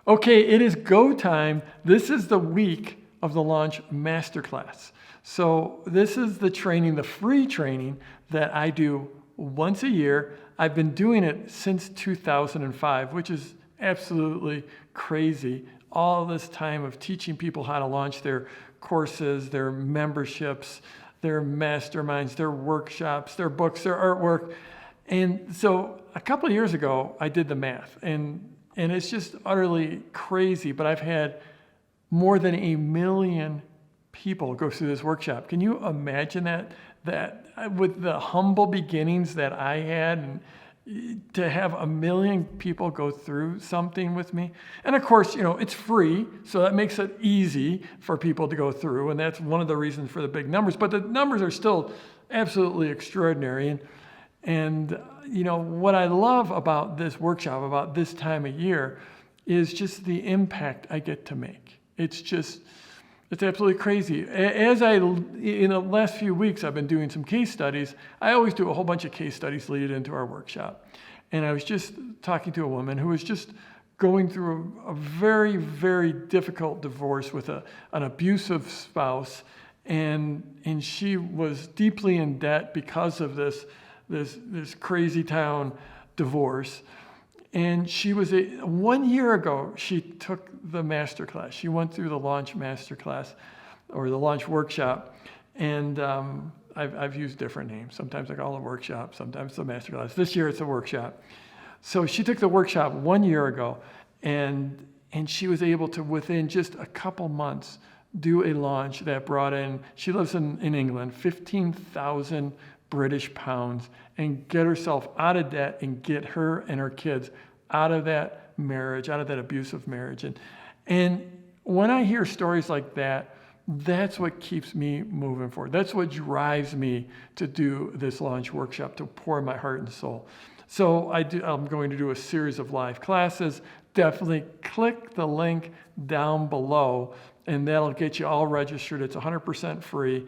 Okay, it is go time. This is the week of the Launch Masterclass. So this is the training, the free training that I do once a year. I've been doing it since 2005, which is absolutely crazy. All this time of teaching people how to launch their courses, their memberships, their masterminds, their workshops, their books, their artwork. And so a couple of years ago, I did the math, and it's just utterly crazy, but I've had more than 1 million people go through this workshop. Can you imagine that with the humble beginnings that I had, and to have 1 million people go through something with me? And of course, it's free, so that makes it easy for people to go through, and that's one of the reasons for the big numbers. But the numbers are still absolutely extraordinary. And what I love about this workshop, about this time of year, is just the impact I get to make. It's absolutely crazy. In the last few weeks, I've been doing some case studies. I always do a whole bunch of case studies leading into our workshop. And I was just talking to a woman who was just going through a very, very difficult divorce with an abusive spouse. And she was deeply in debt because of this crazy town divorce. And she was 1 year ago, she took the masterclass. She went through the Launch Masterclass or the Launch Workshop. And I've used different names. Sometimes I call it a workshop, sometimes the masterclass. This year it's a workshop. So she took the workshop 1 year ago, and she was able to, within just a couple months, do a launch that brought in, she lives in England, 15,000 British pounds, and get herself out of debt and get her and her kids out of that marriage, out of that abusive marriage. And when I hear stories like that, that's what keeps me moving forward. That's what drives me to do this launch workshop, to pour my heart and soul. So I'm going to do a series of live classes. Definitely click the link down below, and that'll get you all registered. It's 100% free.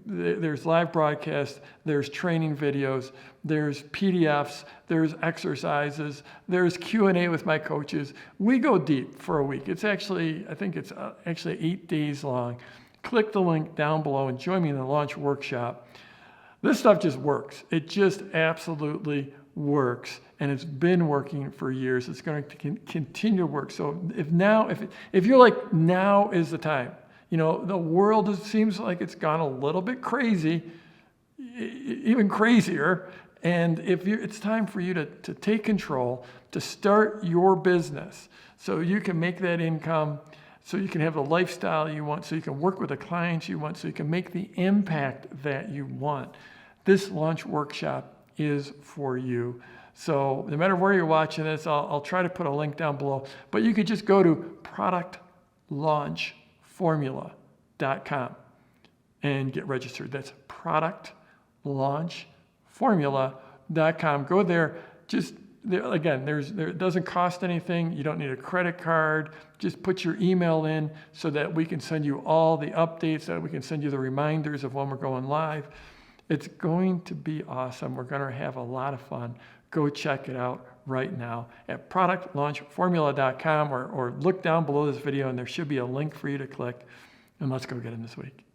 There's live broadcasts, there's training videos, there's PDFs, there's exercises, there's Q&A with my coaches. We go deep for a week. I think it's actually 8 days long. Click the link down below and join me in the launch workshop. This stuff just works. It just absolutely works, and it's been working for years. It's going to continue to work. So if you're like, now is the time. The world seems like it's gone a little bit crazy, even crazier. And it's time for you to take control, to start your business so you can make that income, so you can have the lifestyle you want, so you can work with the clients you want, so you can make the impact that you want. This launch workshop is for you. So no matter where you're watching this, I'll try to put a link down below, but you could just go to productlaunchformula.com and get registered. That's productlaunchformula.com. Go there. It doesn't cost anything. You don't need a credit card. Just put your email in so that we can send you all the updates, that we can send you the reminders of when we're going live. It's going to be awesome. We're going to have a lot of fun. Go check it out right now at productlaunchformula.com, or look down below this video and there should be a link for you to click, and let's go get them this week.